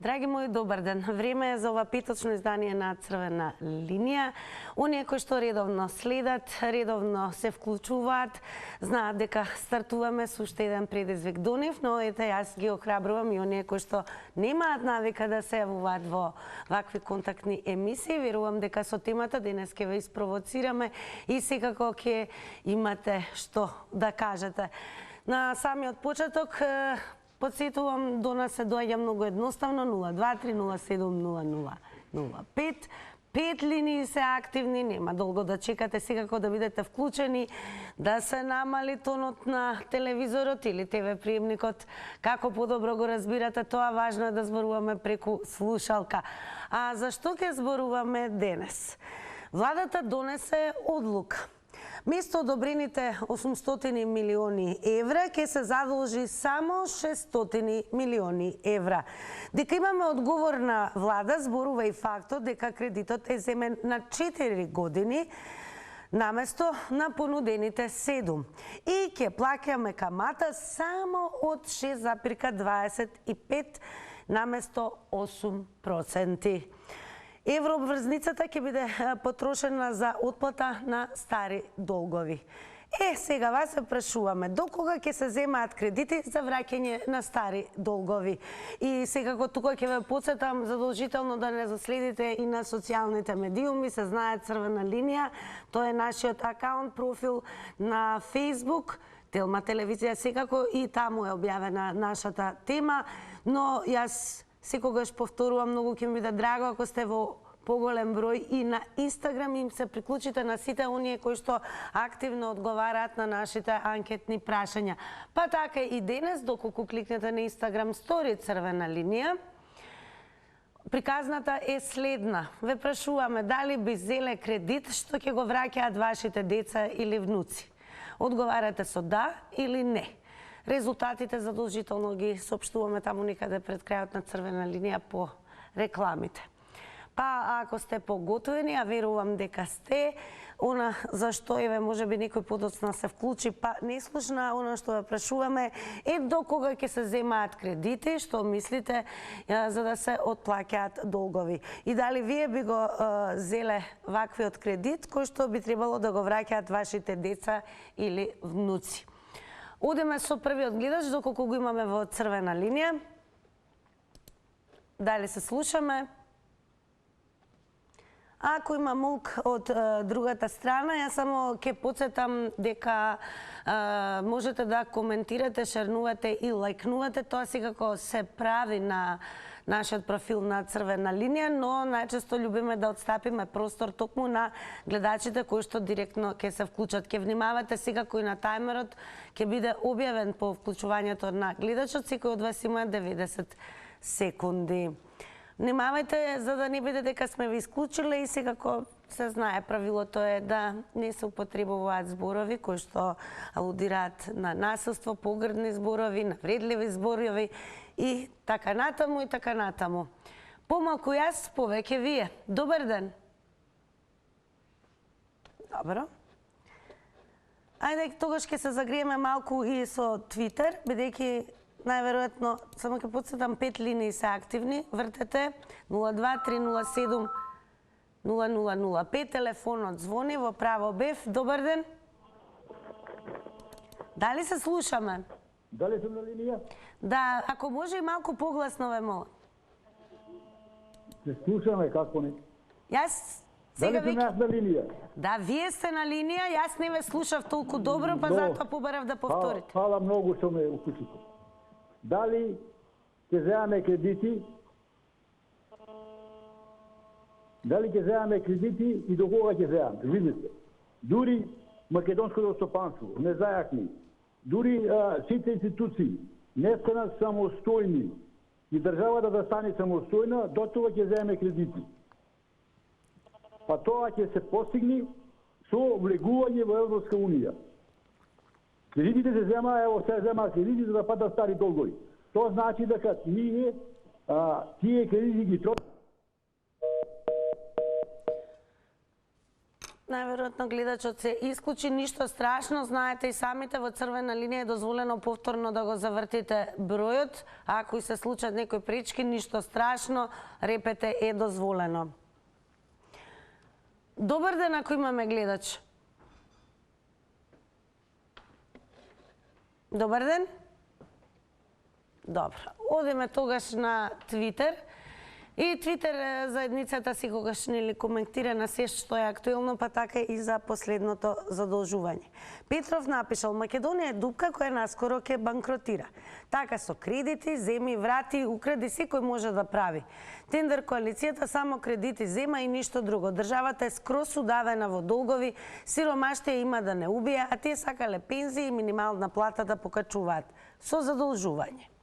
Драги мои, добар ден. Време е за ова петочно издание на Црвена линија. Оние кои што редовно следат, редовно се вклучуваат, знаат дека стартуваме со уште еден предизвик до нив, но ете јас ги охрабрувам и оние кои што немаат навика да се јавуваат во вакви контактни емисии. Верувам дека со темата денес ќе ве испровоцираме и секако ќе имате што да кажете. На самиот почеток подсетувам, до нас се доаѓа многу едноставно 023-07-00-05. 5 линии се активни, нема долго да чекате, секако да бидете вклучени, да се намали тонот на телевизорот или ТВ приемникот. Како подобро го разбирате тоа, важно е да зборуваме преку слушалка. А зашто ќе зборуваме денес? Владата донесе одлука. Место одобрените 800 милиони евра ќе се задолжи само 600 милиони евра. Дека имаме одговорна влада зборува и фактот дека кредитот е земен на 4 години наместо на понудените 7 и ќе плаќаме камата само од 6,25 наместо 8%. Еврообврзницата ќе биде потрошена за отплата на стари долгови. Сега вас се прашуваме, докога ќе се земаат кредити за враќање на стари долгови? И секако тука ќе ве потсетам задолжително да не заследите и на социјалните медиуми, се знае Црвена линија, тоа е нашиот акаунт, профил на Facebook, Телма телевизија, секако и таму е објавена нашата тема, но јас секогаш повторувам, многу ќе ми биде драго ако сте во поголем број и на Инстаграм им се приклучите на сите оние кои што активно одговараат на нашите анкетни прашања. Па така и денес, доколку кликнете на Инстаграм стори Црвена линија, приказната е следна. Ве прашуваме дали би зеле кредит што ќе го враќаат вашите деца или внуци. Одговарате со да или не. Резултатите задолжително ги соопштуваме таму некаде пред крајот на Црвена линија по рекламите. Па ако сте поготовени, а верувам дека сте, она зашто еве можеби некој подоцна се вклучи, па не слушна, она што ве прашуваме е докога ќе се земаат кредити, што мислите за да се отплаќаат долгови. И дали вие би го зеле ваквиот кредит кој што би требало да го враќаат вашите деца или внуци. Одеме со првиот гледач, доколку го имаме во Црвена линија. Дали се слушаме? Ако има молк од другата страна, јас само ќе потсетам дека можете да коментирате, шернувате и лајкнувате. Тоа секако се прави на нашиот профил на Црвена линија, но најчесто љубиме да отстапиме простор токму на гледачите кои што директно ќе се вклучат. Ќе внимавате секако и на тајмерот, ќе биде објавен по вклучувањето на гледачот, секој од вас има 90 секунди. Внимавајте за да не биде дека сме ви исклучиле и секако се знае, правилото е да не се употребуваат зборови кои што алудираат на насилство, погрдни зборови, навредливи зборови и така натаму и така натаму. Помалку јас, повеќе вие. Добар ден. Добро. Ајде, тогаш ќе се загриеме малку и со Твитер, бидејќи најверојатно, само ќе потсетам, 5 линии се активни, вртете 02-307-0005, телефонот звони, во право бев. Добар ден. Дали се слушаме? Дали сум на линија? Да, ако може и малку погласно ве молам. Се слушаме, како не? Јас Дали сум јас на линија? Да, вие сте на линија, јас не ве слушав толку добро, па затоа побарав да повторите. Фала многу што ме уклучите. Дали ќе земаме кредити? Дали ќе земаме кредити и до кога ќе земаме? Видите, дури македонското стопанство не зајакни, дури сите институции не станат самостојни и државата да стане самостојна, до тоа ќе земаме кредити. Па тоа ќе се постигне со влегување во Европска унија. Кредитите се зема, ево се зема кредити за да падат стари долгови. Тоа значи дека ние тие кредити ги најверојатно гледачот се исклучи, ништо страшно, знаете и самите во црвена линија е дозволено повторно да го завртите бројот, ако и се случат некои пречки, ништо страшно, репете е дозволено. Добар ден, ако имаме гледач. Добар ден. Добро. Одиме тогаш на Твитер. И Твитер заедницата си когаш нели коментира на се што е актуелно, па така и за последното задолжување. Петров напишал: Македонија е дупка која наскоро ќе банкротира. Така со кредити, земи, врати, укради, секој може да прави. Тендер коалицијата само кредити зема и ништо друго. Државата е скроз удавена во долгови, сиромаштија има да не убија, а тие сакале пензии и минимална плата да покачуваат со задолжување.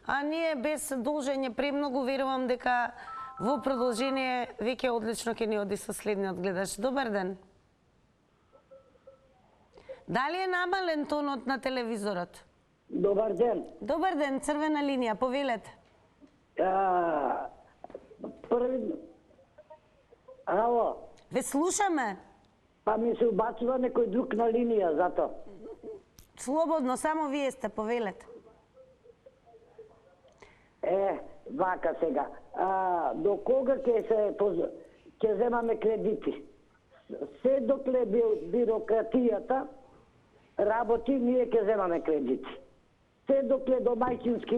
А ние без должење премногу верувам дека во продолжение веќе одлично ќе ни оди со следниот гледач. Добар ден. Дали е намален тонот на телевизорот? Добар ден. Добар ден, црвена линија, повелете. Први... Ало, Ве слушаме. па ми се убацува некој друг на линија, зато. Слободно, само вие сте, повелете. Вака сега. До кога ќе земаме кредити? Се докле бирократијата работи, ние ќе земаме кредити. Се докле домаќински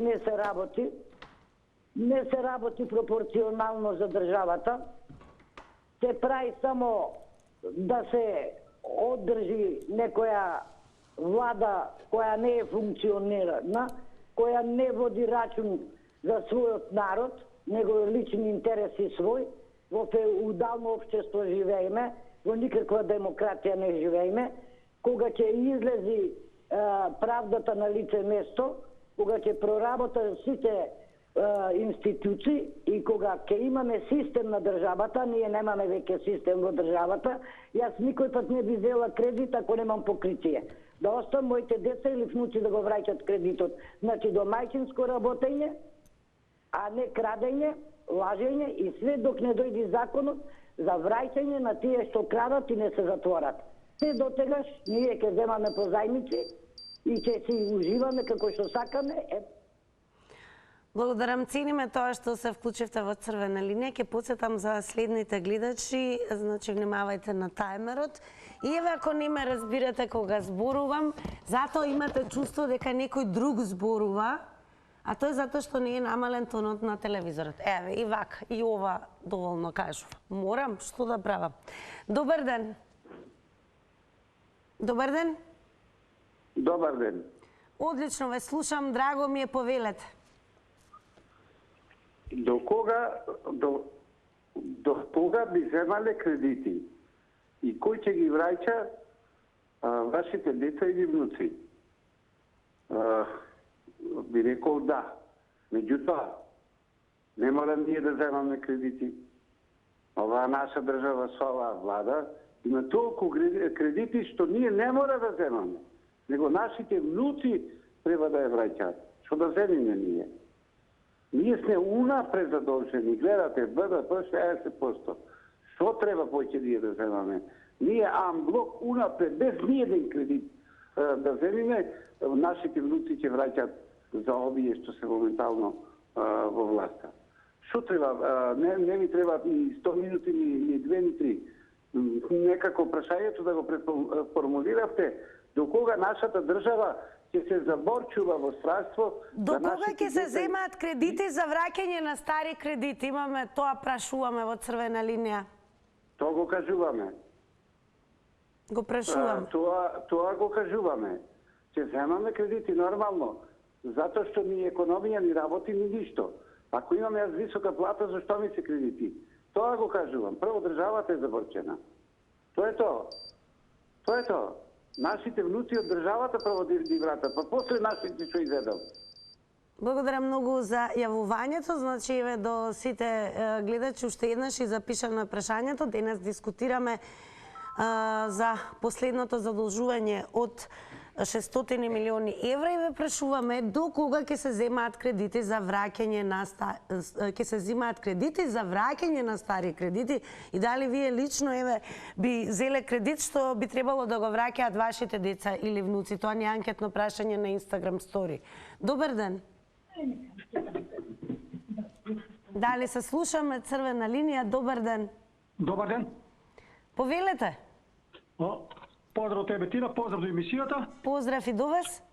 не се работи пропорционално за државата, се прави само да се одржи некоја влада која не е функционирана, која не води рачун за својот народ, негови лични интереси свој, во феудално општество живееме, во никаква демократија не живееме, кога ќе излези правдата на лице место, кога ќе проработат сите институции и кога ќе имаме систем на државата, ние немаме веќе систем во државата, јас никој пат не би взела кредит ако немам покритие. Да оставам моите деца или внуци да го враќат кредитот. Значи домаќинско работење, а не крадење, лажење и све док не дојде законот за враќање на тие што крадат и не се затворат. Се дотегаш ние ќе земаме по зајмици и ќе си уживаме како што сакаме. Благодарам, цениме тоа што се вклучивте во црвена линија. Ќе потсетам за следните гледачи, значи внимавајте на тајмерот. И еве ако не ме разбирате кога зборувам, затоа имате чувство дека некој друг зборува, а тоа е затоа што не е намален тонот на телевизорот. Еве, и вака, и ова доволно кажува. Морам, што да правам? Добар ден. Добар ден. Добар ден. Одлично ве слушам, драго ми е, повелете. До кога би земале кредити и кој ќе ги враќа вашите деца или внуци? Би рекол да. Меѓутоа, не мора ние да земаме кредити. Оваа наша држава со оваа влада има толку кредити што ние не мора да земаме, него нашите внуци треба да ја враќаат. Што да земиме ние? Ние сме унапред задолжени, гледате, БДП 60%. Што треба поќе ние да земаме? Ние амблок унапред, без ниеден кредит да земиме, нашите внуци ќе враќат за овие што се моментално во власта. Што треба? Не ми треба ни 100 минути, ни 2, ни 3. Некако прашањето да го преформулиравте, до кога нашата држава ќе се заборчува во страство. До кога ќе се земаат кредити за враќање на стари кредити? Имаме тоа, прашуваме во црвена линија. Тоа го кажуваме. Го прашувам. Тоа го кажуваме. Ќе земаме кредити нормално, затоа што ни економија ни работи ни ништо. Ако имаме јас висока плата, зашто ми се кредити? Тоа го кажувам. Прво државата е заборчена. Тоа е тоа. Тоа е тоа. Нашите внуци од државата право да вратат, па после нашите што изедал. Благодарам многу за јавувањето. Значи, еве до сите гледачи уште еднаш и запишано е прашањето. Денес дискутираме за последното задолжување од 600 милиони евра и ве прашуваме до кога ќе се земаат кредити за враќање на стари кредити и дали вие лично би зеле кредит што би требало да го враќаат вашите деца или внуци. Тоа не е анкетно прашање на Instagram стори. Добар ден. Дали се слушаме, црвена линија? Добар ден. Добар ден. Повелете. Поздрав од тебе, Тина, поздрав до емисијата. Поздрав и до вас.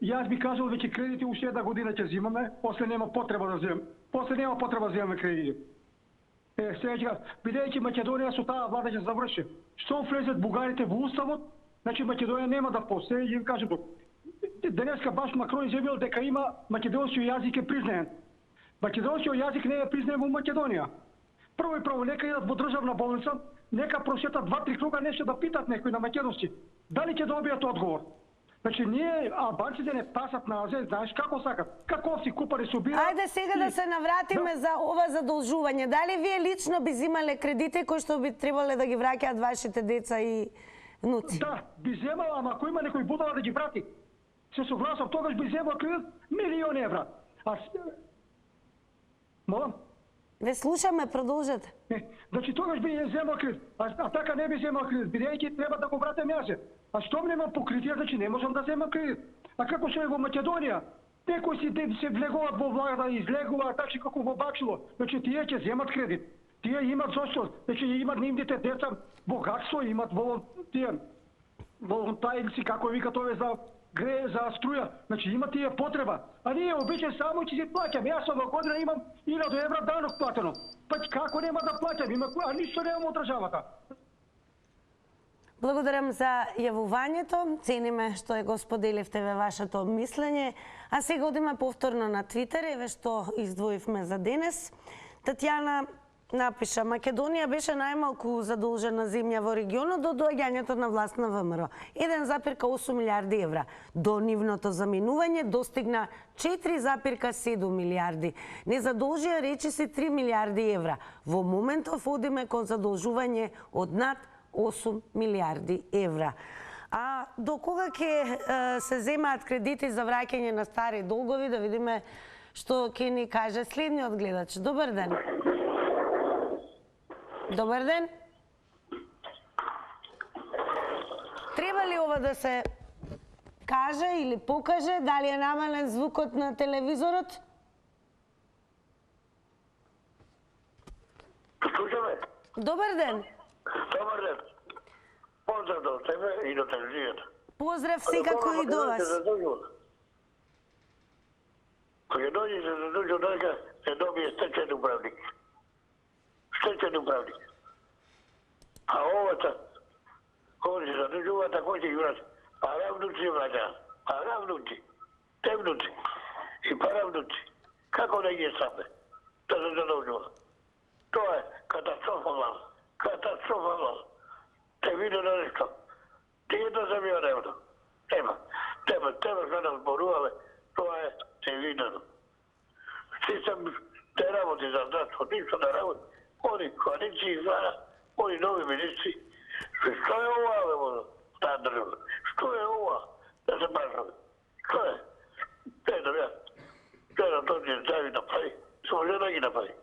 Јас би кажал веќе кредити уште една година ќе зимаме, после нема потреба да земаме. После нема потреба да земаме кредити. Сега, бидејќи Македонија со таа влада ќе заврши. Што влезат бугарите во уставот, значи Македонија нема да постои, ќе кажам. Денеска баш Макрон изјавил дека има македонски јазик е признаен. Македонски јазик не е признаен во Македонија. Прво и прво, нека идат во државна болница, нека прошетат 2-3 круга, нешто да питат некој на македонски. Дали ќе добијат одговор? Значи, ние албанците не пасат на азе, знаеш како сакат. Како си купари се убираат. Ајде сега да се навратиме за ова задолжување. Дали вие лично би земале кредити кои што би требале да ги враќаат вашите деца и внуци? Да, би земала, ама ако има некој будала да ги врати. Се согласам, тогаш би земал кредит милиони евра. Молам? Ве слушаме, продолжете. Значи тогаш би земал кредит, а така не би земал кредит, бидејќи треба да го вратам јасе. А штом немам покритие, значи не можам да земам кредит. А како што е во Македонија, некои се влегуваат во влада, излегуваат такши како во бачило, значи тие ќе земат кредит. Тие имат зошто, значи имат нивните деца богатство, имат волонтајци, како викат ове за греје, за струја, значи има тие потреба. А ние обичај само ќе си плаќаме. Јас оваа година имам 1000 евра данок платено. Па како нема да плаќам? А ништо немам од државата. Благодарам за јавувањето. Цениме што го споделивте вашето мислење. А сега одиме повторно на Твитер, еве што издвоивме за денес. Татјана напиша: Македонија беше најмалку задолжена земја во регионот до доаѓањето на власт на ВМРО. 1,8 милиарди евра. До нивното заминување достигна 4,7 милиарди. Не задолжија речиси 3 милиарди евра. Во моментов одиме кон задолжување од над 8 милиарди евра. А до кога ќе се земаат кредити за враќање на стари долгови, да видиме што ќе ни каже следниот гледач. Добар ден. Добар ден. Треба ли ова да се каже или покаже? Дали е намален звукот на телевизорот? Слушаме. Добар ден. Добар ден. Поздрав до тебе и до телевизијата. Поздрав секако и до вас. Кога дојде се задолжува дека се добие стечен управник. Стечен управник. А овата, кој се задолжува, кој ќе ги врати? Пара внуци враќа. Пара внуци. Те внуци. И пара внуци. Како да ги сапе? Да се задолжува. Тоа е катастрофално. Катастрофално. Те види на нешто. Тие да земја невно. Тема што да зборуваме, тоа е невидено. Систем те работи за нас, ништо да работи. Они коалиции изгледа, они нови министри. Што е ова, бе, таа држава? Што е ова? Да се башаме. Што е? Ето ја. Тоа ќе зави направи. Само жена ги направи.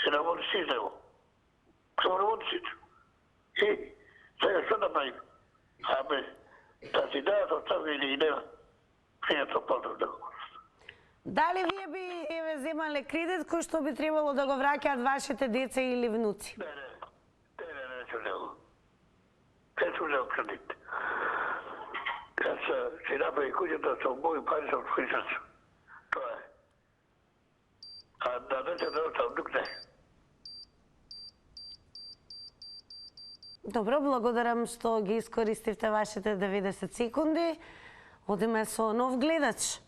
Се работи системо. Само работи системо. И сега што направи? Абе, да си даат остави или нема. Пријатно поздрав да го. Дали вие би земале кредит кој што би требало да го враќаат вашите деца или внуци? Не чулео. Не чулео кредит. Јас си направи куќата со моји пари со твојцат. Тоа е. А да не се да остав тук не. Добро, благодарам што ги искористивте вашите 90 секунди. Одиме со нов гледач.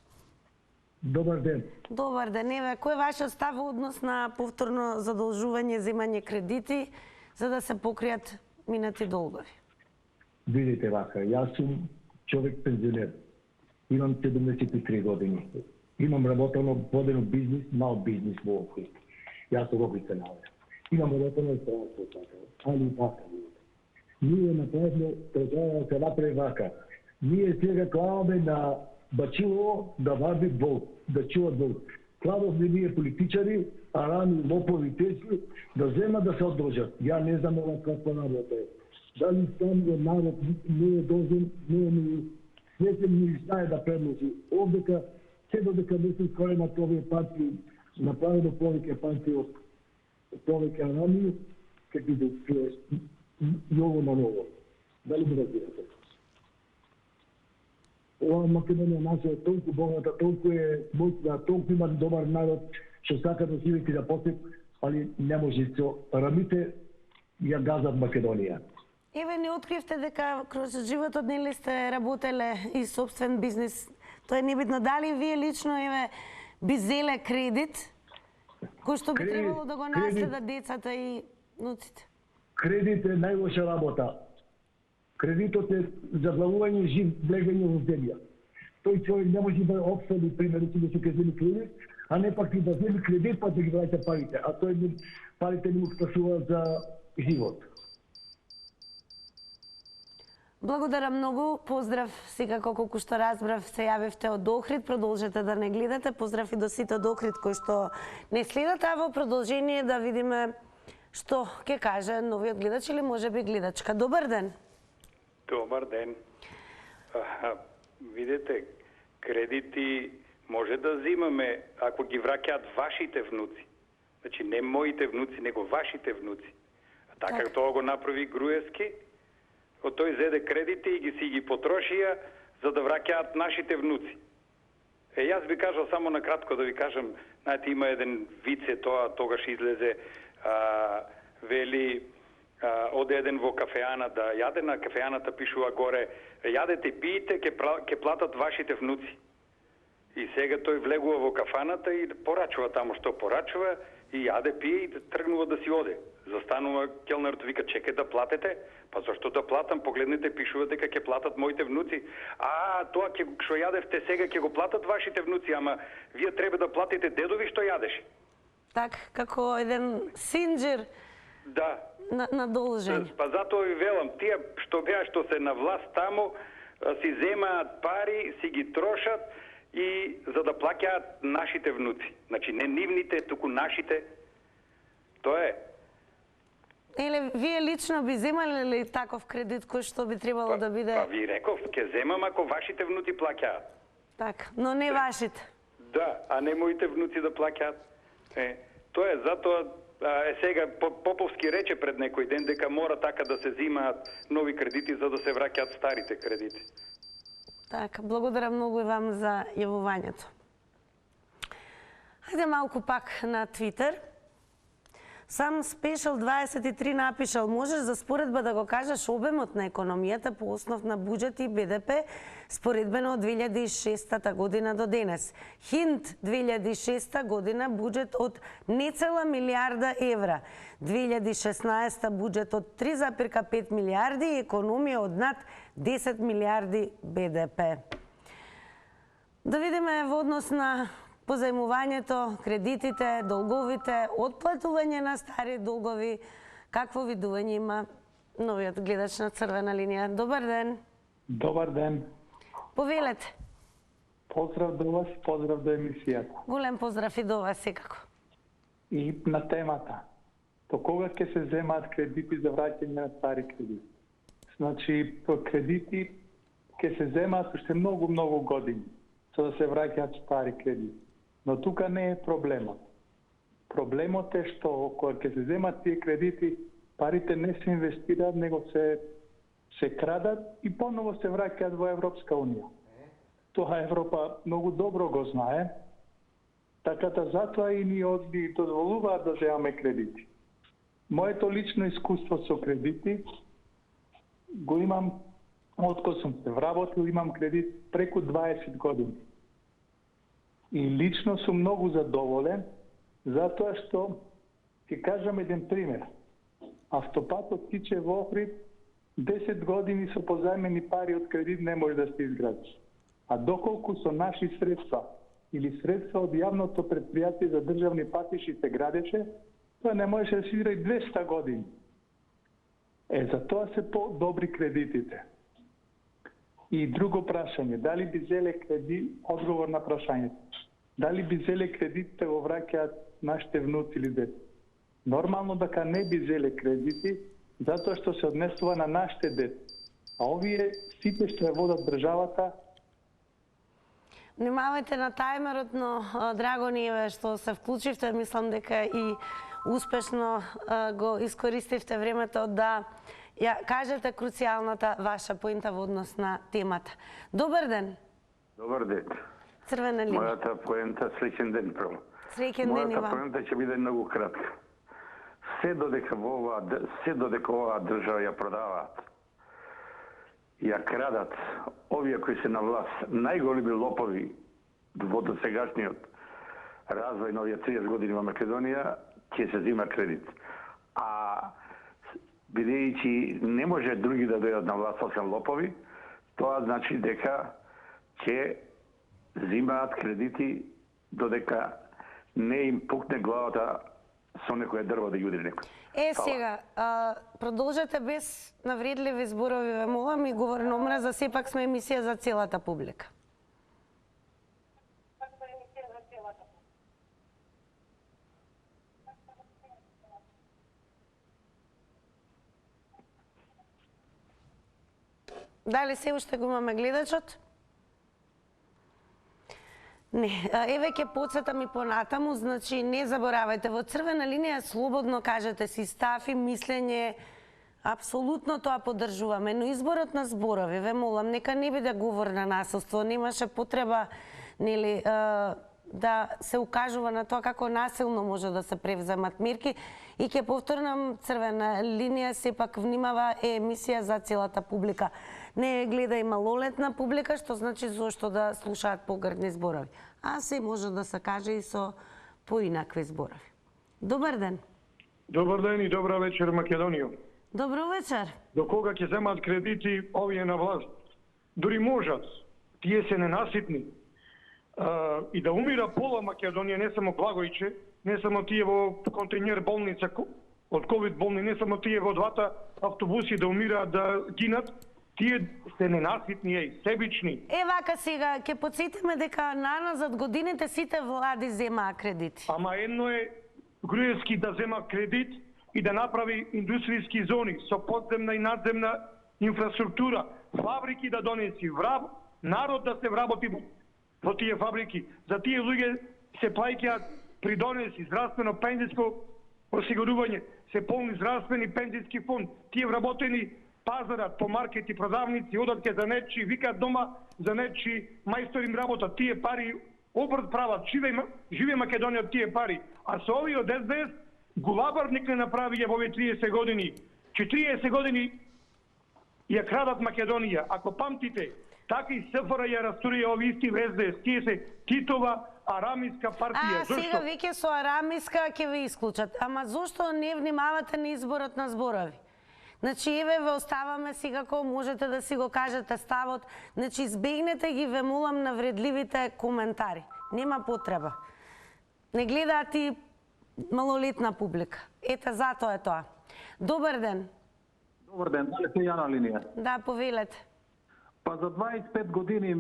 Добар ден. Добар ден, еве, кој е вашиот став во однос на повторно задолжување, земање кредити за да се покријат минати долгови? Видите вака, јас сум човек пензионер. Имам 73 години. Имам работено водено бизнис, мал бизнис во Охрид. Јас од Охрид се наоѓам. Имам работено транспорт, али така. ние направихме држава да се направи вака. Ние сега клаваме на Бачилово да вади бол, да чува бол. Клаваме ние политичари, арами, лопови, тези, да вземат да се одружат. Я не знам ова каква работа е. Дали самиот народ не е должен, не е ни свесен, ни знае да предложи. Овдека, се додека не се скоре на овие партии, направено повеќе партии од повеќе арами, какви да чуеш ново на ново. Дали ми разбирате? Ова Македонија наша е толку богата, толку е моćна, толку има добар народ, што сака да живејќи да посет, али не може со рамите ја газат Македонија. Еве не откривте дека кроз животот нели сте работеле и собствен бизнис. Тоа е небитно. Дали вие лично еве би зеле кредит кој што би требало да го наследат децата и внуците? Кредит е најлоша работа. Кредитот е заглавување жив влегање во земја. Тој човек не може да обседи примерно да се кезени кредит, а не пак и да земи кредит па да ги враќа парите, а тој парите не му спасуваат за живот. Благодарам многу. Поздрав, секако колку што разбрав, се јавивте од Охрид, продолжете да не гледате. Поздрав и до сите од Охрид кои што не следат, а во продолжение да видиме што ќе каже новиот гледач или можеби гледачка. Добар ден. Добар ден. Видете, кредити може да взимаме ако ги враќаат вашите внуци. Значи не моите внуци, него вашите внуци. А така тоа го направи Груевски. Од тој зеде кредити и ги потрошија за да враќаат нашите внуци. Јас би кажал само на кратко да ви кажам, знаете, има еден вице, тогаш излезе, вели, оде еден во кафеана да јаде, на кафеаната пишува горе, јадете и пиете, ќе платат вашите внуци. И сега тој влегува во кафаната и порачува тамо што порачува, и јаде, пие и тргнува да си оде. Застанува келнерот, вика, чекај да платите. Па зашто да платам? Погледнете, пишува дека ќе платат моите внуци. Тоа што јадевте сега ќе го платат вашите внуци, ама вие треба да платите дедови што јадеше. Так, како еден синџир. Да. На должење. Па затоа ви велам, тие што беа што се на власт таму, си земаат пари, си ги трошат и за да плаќаат нашите внуци. Значи не нивните, туку нашите. Тоа е. Еле, вие лично би земале ли таков кредит кој што би требало да биде? Па ви реков, ќе земам ако вашите внуци плаќаат. Так, но не вашите. Да, а не моите внуци да плаќаат. Тоа е, затоа сега Поповски рече пред некој ден дека мора така да се земаат нови кредити за да се враќаат старите кредити. Так, благодарам многу и вам за јавувањето. Хајде малку пак на Твитер. Сам Спешал 23 напишал: можеш за споредба да го кажеш обемот на економијата по основ на буџет и БДП споредбено од 2006 година до денес. Хинт 2006 година буџет од нецела милиарда евра, 2016 буџет од 3,5 милиарди и економија од над 10 милиарди БДП. Да видиме во однос на позајмувањето, кредитите, долговите, отплатување на стари долгови, какво видување има новиот гледач на црвена линија. Добар ден. Добар ден. Повелете. Поздрав до вас, поздрав до емисијата. Голем поздрав и до вас секако. И на темата. До кога ќе се земаат кредити за враќање на стари кредити? Значи, кредити ќе се земаат уште многу години за да се враќаат стари кредити. Но тука не е проблемот. Проблемот е што кога ќе се земат тие кредити, парите не се инвестираат, него се крадат и поново се враќаат во Европска унија. Тоа Европа многу добро го знае, така да затоа и ни дозволуваат да земаме кредити. Моето лично искуство со кредити го имам откога сум се вработил, имам кредит преку 20 години. И лично сум многу задоволен, затоа што ќе кажам еден пример. Автопатот тиче во Охрид, 10 години со позајмени пари од кредит не може да се изградиш. А доколку со наши средства или средства од јавното претпријатие за државни патиши се градеше, тоа не можеше да се изгради 200 години. Затоа се по-добри кредитите. И друго прашање, дали би зеле кредит, одговор на прашањето, дали би зеле кредитите го враќаат нашите внуци или деца? Нормално дека не би зеле кредити, затоа што се однесува на нашите деца. А овие сите што ја водат државата. Внимавајте на тајмерот, но драго ни е што се вклучивте. Мислам дека и успешно го искористивте времето да ја кажете круцијалната ваша поинта во однос на темата. Добар ден. Добар ден. Црвена линија. Мојата поента, среќен ден прво. Среќен ден и Мојата вам. поента ќе биде многу кратка. Се додека оваа држава ја продаваат, ја крадат овие кои се на власт, најголеми лопови во досегашниот развој на овие 30 години во Македонија, ќе се зима кредит. А бидејќи не може други да дојдат на власт освен лопови, тоа значи дека ќе зимаат кредити додека не им пукне главата со некоја дрво да јуди некој. Сега, продолжете без навредливи зборови, ве молам, и говор на омраза, сепак сме емисија за целата публика. Дали се уште го имаме гледачот? Не, еве ќе подсетам и понатаму, значи не заборавајте, во црвена линија слободно кажете си став и мислење, апсолутно тоа поддржуваме, но изборот на зборови, ве молам, нека не биде говор на насилство, немаше потреба, нели, да се укажува на тоа како насилно може да се превземат мерки. И ќе повторнам, црвена линија сепак внимава, е емисија за целата публика. Не е гледа и малолетна публика, што значи зошто да слушаат погрдни зборови. А се може да се каже и со поинакви зборови. Добар ден. Добар ден и добра вечер, Македонија. Добро вечер. До кога ќе земат кредити овие на власт? Дури можат, тие се ненаситни. И да умира пола Македонија, не само Благојче, не само тие во контейнер болница од ковид болни, не само тие во двата автобуси да умираат, да гинат, тие се ненаситни и себични. Вака сега, ќе подсетиме дека наназад годините сите влади земаа кредити. Ама едно е Груевски да зема кредит и да направи индустријски зони со подземна и надземна инфраструктура, фабрики да донеси, народ да се вработи во тие фабрики. За тие луѓе се плаќаат придонеси, здравствено, пензиско осигурување, се полни здравствени пензиски фонд. Тие вработени пазарат по маркети, продавници, одат ке за нечи, викаат дома за нечи, мајстори им работат. Тие пари обрт прават, живе Македонија од тие пари. А со овие од СДС гулабар не направија во овие 30 години. 40 години ја крадат Македонија. Ако памтите, така и СФР ја растурија овие исти СДС. Тие се Титова арамиска партија. Сега веќе со арамиска ќе ве исклучат. Ама зошто не внимавате на изборот на зборови? Значи, еве ве оставаме сега, кога можете да си го кажете ставот. Значи, избегнете ги, ве молам, навредливите коментари. Нема потреба. Не гледаат и малолетна публика. Ете, затоа е тоа. Добар ден. Добар ден, дали се ја на линија? Да, повелете. Па за 25 години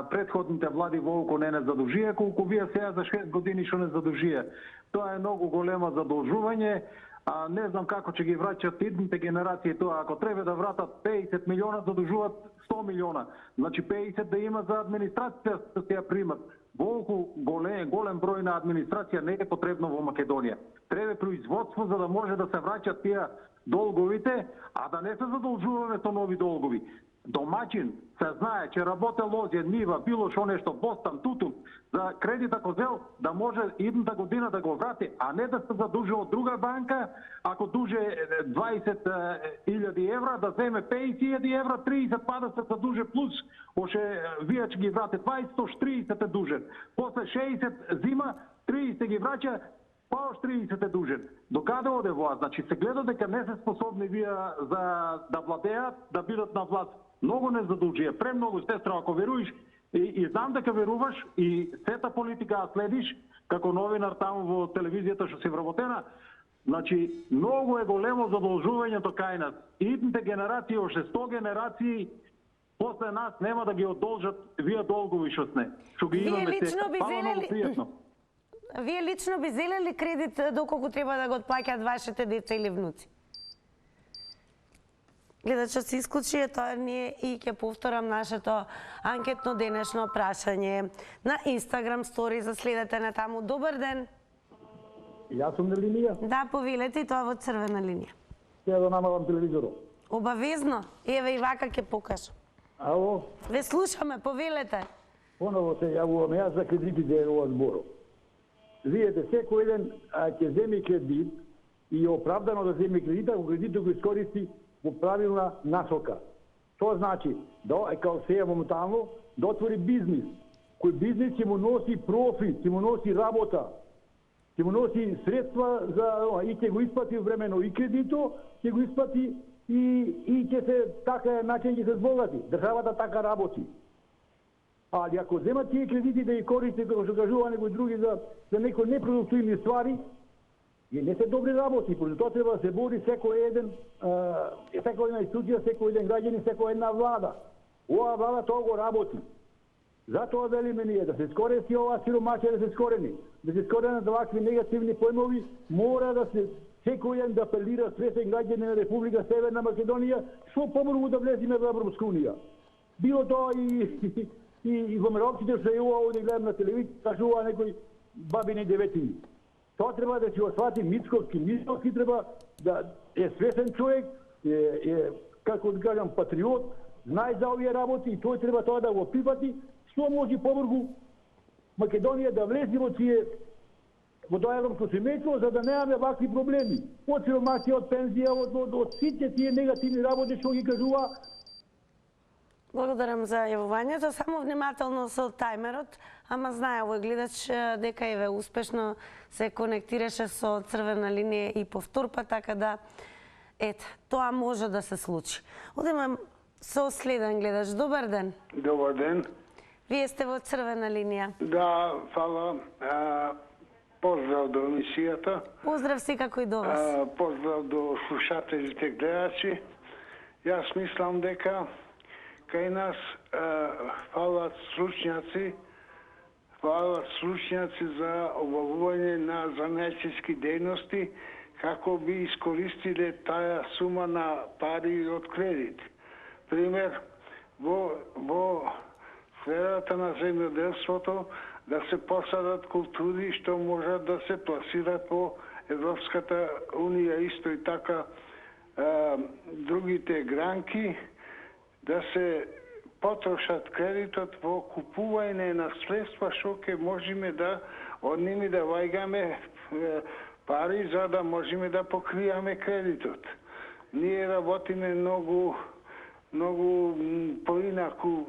предходните влади волку не задолжија, колку вие сега за 6 години што не задолжија. Тоа е многу големо задолжување, а не знам како ќе ги враќат идните генерации тоа. Ако треба да вратат 50 милиона, задолжуваат 100 милиона. Значи 50 да има за администрација да се ја примат. Волку голем број на администрација не е потребно во Македонија. Треба производство за да може да се враќат тие долговите, а да не се задолжуваме со нови долгови. Домаќин се знае, че работе лозје, нива, било шо нешто, бостан, тутун, за кредит ако зел, да може идната година да го врати, а не да се задужи од друга банка, ако дуже 20.000 евра, да земе 50.000 евра, 30 па да се задуже плюс, оше вие ќе ги врати 20, 30 е дужен. После 60 зима, 30 ги враќа, па ош 30 е дужен. Докаде оде власт? Значи се гледа дека не се способни вие за да владеат, да бидат на власт. Многу не задолжија, премногу, сестра, ако веруиш, и знам дека веруваш, и сета политика следиш, како новинар таму во телевизијата што си вработена, Значи, многу е големо задолжувањето кај нас. Идните генерации, още 100 генерации, после нас нема да ги одолжат вие долгови што сне. Што ги Вие имаме лично сега. би Става многу зелели- пријатно. Вие лично би зелели кредит доколку треба да го отплаќаат вашите деца или внуци? Гледачот се исклучи, тоа ние и ќе повторам нашето анкетно денешно прашање на Instagram стори, заследете на таму. Добар ден. Јас сум на линија, Да, повелете и тоа во црвена линија. сега да намалам телевизорот. Обавезно. Еве и вака ќе покажам. Ало, Ве слушаме, повелете. поново се јавувам јас за кредитите во зборот. Видете, секој еден ќе земи кредит и е оправдано да земи кредит, ако кредитот го искористи во правилна насока. Тоа значи, да, као сега моментално, да отвори бизнис. Кој бизнис ќе му носи профит, ќе му носи работа, ќе му носи средства за и ќе го исплати времено и кредито, ќе го исплати и ќе се така начин ќе се збогати. Државата така работи. Али ако земат тие кредити да ги користи, како што кажува некои други за некои непродуктивни ствари, и не се добри работи, поради тоа треба да се бори секој една институција, секој еден граѓанин, секој една влада. Ова влада тоа го работи. Затоа велиме ние да се скорести ова сиромашија, да се скорени. Да се скоренат овакви негативни појмови, мора да се секој ден да апелира свесен граѓанин на Република Северна Македонија, што побрзо да влеземе во Европска унија. Било тоа и во меропците што е овде гледам на телевизија, кажува некои бабини деветини. Тоа треба да си освати Мицковски. Мицковски треба да е свесен човек, како да кажам, патриот, знае за овие работи и тој треба тоа да го прифати, што може побрзо Македонија да влезе во тоа европско семејство, за да немаме вакви проблеми. Од сиромашија, од пензија, од сите тие негативни работи што ги кажува. Благодарам за јавувањето. Само внимателно со тајмерот, ама знае овој гледач дека еве успешно се конектираше со црвена линија и повтор пат, така да ете, тоа може да се случи. Одеме со следен гледач. Добар ден. Добар ден. Вие сте во црвена линија. Да, фала. Поздрав до емисијата. Поздрав секако и до вас. Поздрав до слушателите, гледачи. Јас мислам дека кај нас фалат случњаци за обавување на занајчески дејности, како би искористиле таа сума на пари од кредит. Пример, во сферата на земјоделството да се посадат култури што можат да се пласират во Европската унија, исто и така другите гранки, да се потрошат кредитот во купување на средства што ќе можеме да од ними да ваѓаме пари за да можеме да покријаме кредитот. Ние работиме многу поинаку,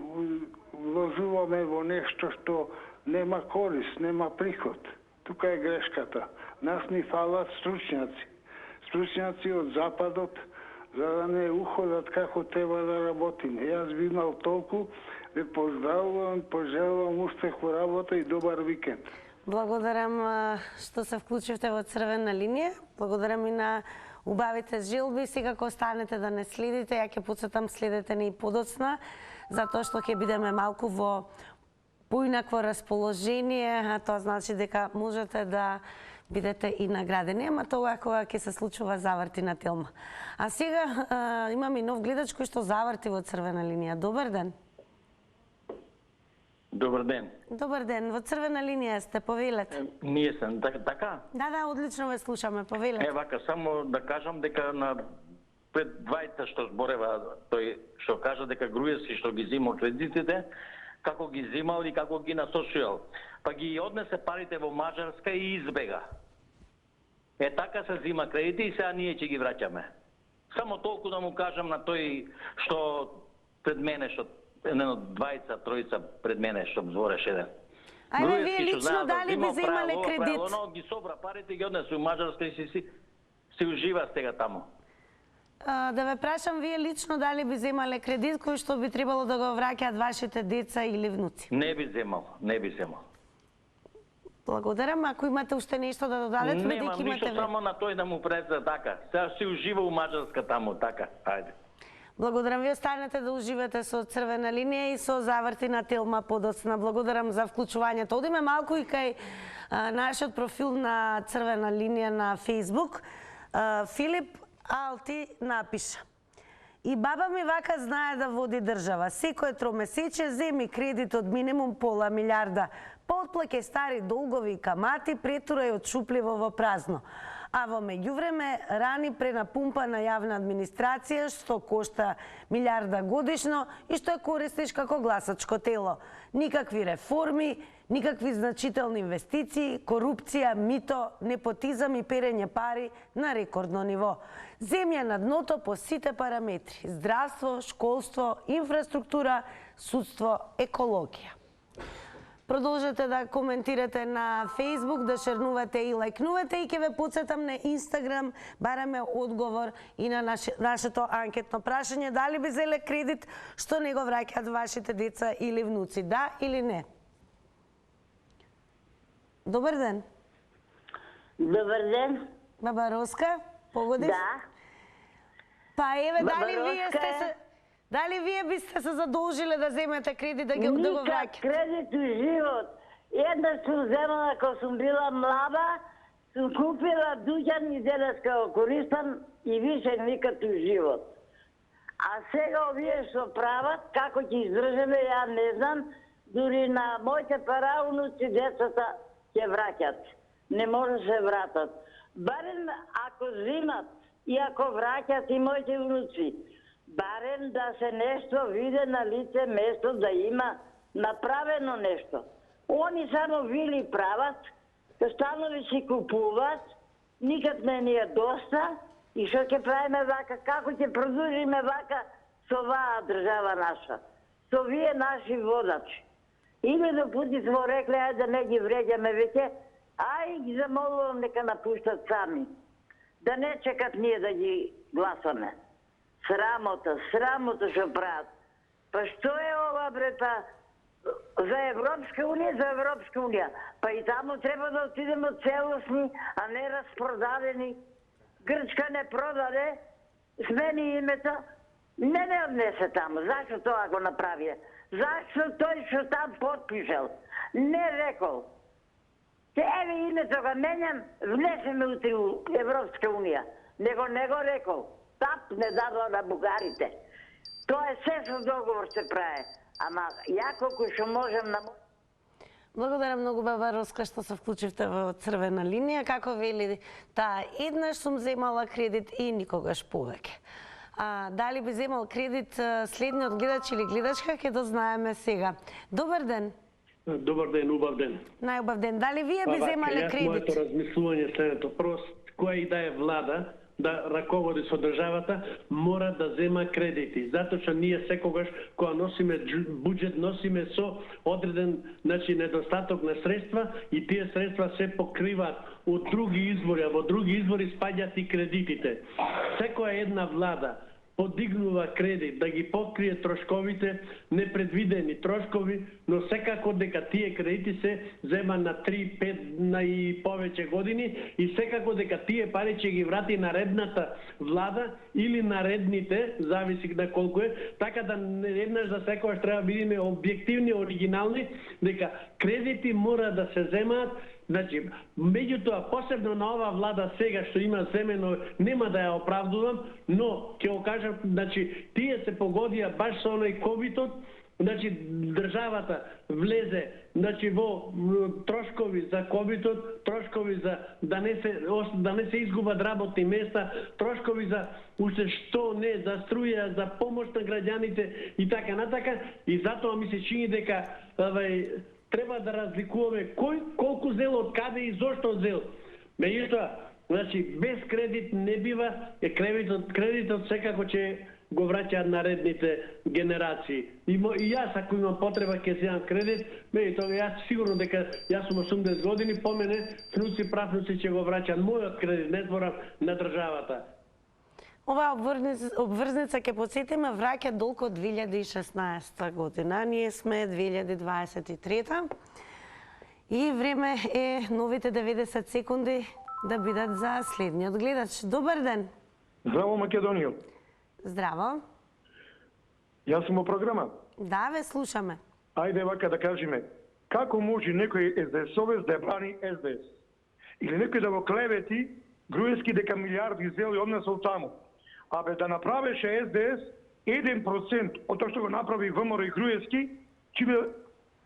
вложуваме во нешто што нема корист, нема приход. Тука е грешката. Нас ни фалат стручњаци од Западот, за да не уходат како треба да работиме. Јас би имал толку, ве поздравувам, пожелувам успех во работа и добар викенд. Благодарам што се вклучивте во црвена линија. Благодарам и на убавите желби. Секако останете да не следите. Ја ќе потсетам, следете не и подоцна, затоа што ќе бидеме малку во поинакво расположение, а тоа значи дека можете да бидете и наградени, ама тоа кога ќе се случува заврти на Телма. А сега имаме и нов гледач кој што заврти во црвена линија. Добар ден. Добар ден. Добар ден. Во црвена линија сте, повелете. Ние сам, така? Да, одлично ве слушаме, повелете. Вака, само да кажам дека на пред двајца што зборева, тој што кажа дека Груевски што ги зимал кредитите, како ги зимал и како ги насочувал. Па ги однесе парите во Мажарска и избега. Така се зима кредити и сега ние ќе ги враќаме. Само толку да му кажам на тој што пред мене, што еден од двајца, тројца пред мене што збореше еден. Ајде, вие лично дали би земале кредит? Оно ги собра парите, ги однесе у Мажарска и си ужива сега таму. Да ве прашам, вие лично дали би земале кредит кој што би требало да го враќаат вашите деца или внуци? Не би земал. Благодарам. Ако имате уште нешто да додадете, Немам бидејќи ништо, имате само на тој да му преца така. Сега си ужива у Маđarска таму, така. Ајде. Благодарам ви, останете да уживате со Црвена линија и со заврти на Телма подоцна. Благодарам за вклучувањето. Одиме малку и кај нашиот профил на Црвена линија на Facebook. Филип Алти напиша: И баба ми вака знае да води држава. Секое тромесече земи кредит од минимум пола милиарда. Поотплаќај стари долгови и камати, претурај од шупливо во празно. А во меѓувреме рани пренапумпана јавна администрација што кошта милиарда годишно и што ја користиш како гласачко тело. Никакви реформи, никакви значителни инвестиции, корупција, мито, непотизам и перење пари на рекордно ниво. Земја на дното по сите параметри: здравство, школство, инфраструктура, судство, екологија. Продолжете да коментирате на Facebook, да шернувате и лајкнувате и ќе ве потсетам на Instagram, бараме одговор и на нашето анкетно прашање: дали би зеле кредит што не го враќаат вашите деца или внуци, да или не? Добар ден. Добар ден. Баба Роска, погодиш? Да. Па еве, Баба дали вие бисте се задолжиле да земете кредит да го враќате? Никак кредит у живот. Еднаш сум земала кога сум била млада, сум купила дуќан и денеска го користам и више никад у живот. А сега овие што прават, како ќе издржаме, ја не знам, дури на моите параунуци децата ќе враќат. Не може да се вратат. Барем ако земат и ако враќат и моите внуци, барем да се нешто виде на лице место, да има направено нешто. Они само вили прават, станови си купуват, никад не ни е доста и што ќе правиме вака, како ќе продолжиме вака со оваа држава наша, со вие наши водачи. Или до пути смо рекле, ајде да не ги вреѓаме веќе, ај ги замолувам нека напуштат сами. Да не чекат ние да ги гласаме. Срамота што прават. Па што е ова, бре, па за Европска унија, за Европска унија. Па и таму треба да отидеме целосни, а не распродадени. Грчка не продаде, смени името, не однесе таму. Зашто тоа го направи? Зашто тој што там подпишал? Не рекол. Еве името го менјам, внесеме утре у Европска унија. Него не го рекол. Тап не дадо на бугарите. Тоа е се со договор се прави. Ама ја колку што можем на... Благодарам многу, баба Роска, што се вклучивте во Црвена линија. Како вели, таа еднаш сум земала кредит и никогаш повеќе. Дали би земал кредит следниот гледач или гледачка, ќе дознаеме сега. Добар ден. Добар ден, убав ден. Најубав ден. Дали вие би земале кредит? Моето размислување следното. Прво, која и да е влада да раководи со државата, мора да зема кредити. Затоа што ние секогаш, кога носиме буџет, носиме со одреден недостаток на средства и тие средства се покриваат од други извори, а во други извори спаѓаат и кредитите. Секоја една влада подигнува кредит да ги покрие трошковите, непредвидени трошкови, но секако дека тие кредити се зема на 3, 5 и повеќе години и секако дека тие пари ќе ги врати наредната влада или наредните, зависи на колку е, така да еднаш за секојаш треба бидеме објективни, оригинални, дека кредити мора да се земаат. Значи, меѓутоа, посебно на оваа влада сега што има земено, нема да ја оправдувам, но ќе го кажам, значи, тие се погодија баш со оној ковидот, значи, државата влезе, значи, во трошкови за ковидот, трошкови за да не се изгубат работни места, трошкови за уште што не, за струја, за помош на граѓаните и така натака, и затоа ми се чини дека треба да разликуваме кој колку зел, од каде и зошто зел. Меѓутоа, значи без кредит не бива, кредитот секако ќе го враќаат наредните генерации. И јас ако имам потреба ќе земам кредит, меѓутоа јас сигурно дека јас сум 80 години, по мене внуци правнуци ќе го враќаат мојот кредит, не зборам на државата. Оваа обврзница, ќе потсетиме, враќа долг од 2016 година. Ние сме 2023. И време е новите 90 секунди да бидат за следниот гледач. Добар ден. Здраво, Македонија. Здраво. Јас сум во програма. Да, ве слушаме. Ајде вака да кажеме, како може некој СДС-овец да брани СДС? Или некој да го клевети Груевски дека милиарди зели однесол таму? Абе да направеше СДС 1% од тоа што го направи ВМРО и Груевски,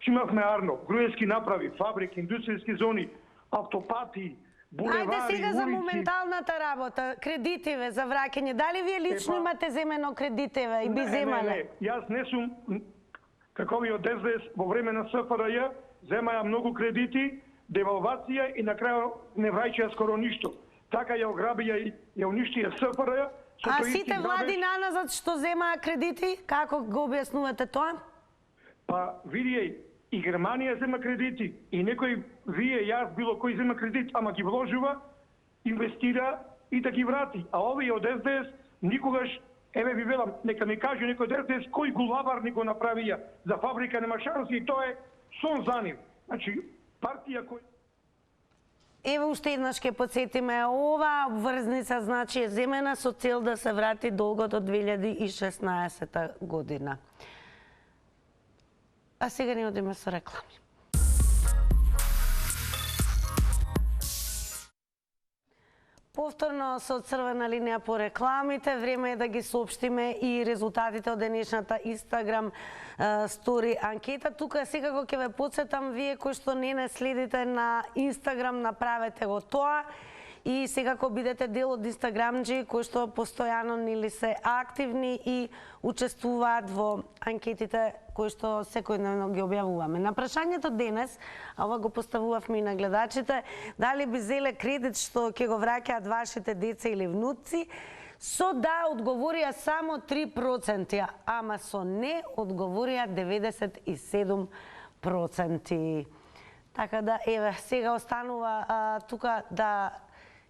имавме Арно. Груевски направи фабрики, индустријски зони, автопати, булевари, Ајде сега за улици. моменталната работа, кредитиве за враќање. Дали вие лично имате земено кредитиве и би земале? Не, јас не сум како ви од СДС во време на СФРЈ, земаја многу кредити, девалвација и на крај не враќаја скоро ништо. Така ја ограбија и ја уништија СФРЈ. А сите влади наназад што земаа кредити, како го објаснувате тоа? Па види, и Германија зема кредити, и некој, вие, јас, било кој зема кредит, ама ги вложува, инвестира и да ги врати. А овие од СДС никогаш, еве ви велам, нека ми каже некој од СДС кој гулавар ни го направија за фабрика нема шанси и тоа е сон за нив. Значи, партија кој... Еве уште еднаш ќе подсетиме, ова обврзница значи е земена со цел да се врати долгот од 2016 година. А сега не одиме со реклами. Повторно со црвена линија по рекламите, време е да ги соопштиме и резултатите од денешната Instagram стори анкета. Тука секако ќе ве потсетам, вие кои што не не следите на Instagram, направете го тоа. И секако бидете дел од инстаграмџи кои што постојано нели се активни и учествуваат во анкетите кои што секојдневно ги објавуваме. На прашањето денес, а ова го поставувавме и на гледачите, дали би зеле кредит што ќе го враќаат вашите деца или внуци, со да одговорија само 3%, ама со не одговорија 97%. Така да, еве, сега останува тука да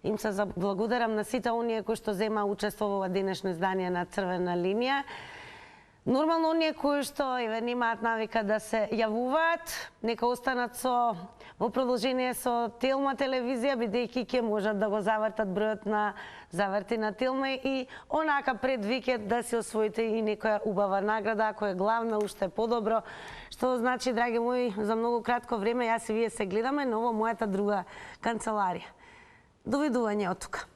им се заблагодарам на сите оние кои што зема учество во денешно издание на Црвена линија. Нормално оние кои што еве немаат навика да се јавуваат, нека останат во продолжение со Телма телевизија, бидејќи ќе можат да го завртат бројот на заврти на Телма и онака пред викенд да се освоите и некоја убава награда, ако е главна уште подобро. Што значи, драги мои, за многу кратко време јас и вие се гледаме, но во мојата друга канцеларија. Довидување од тука.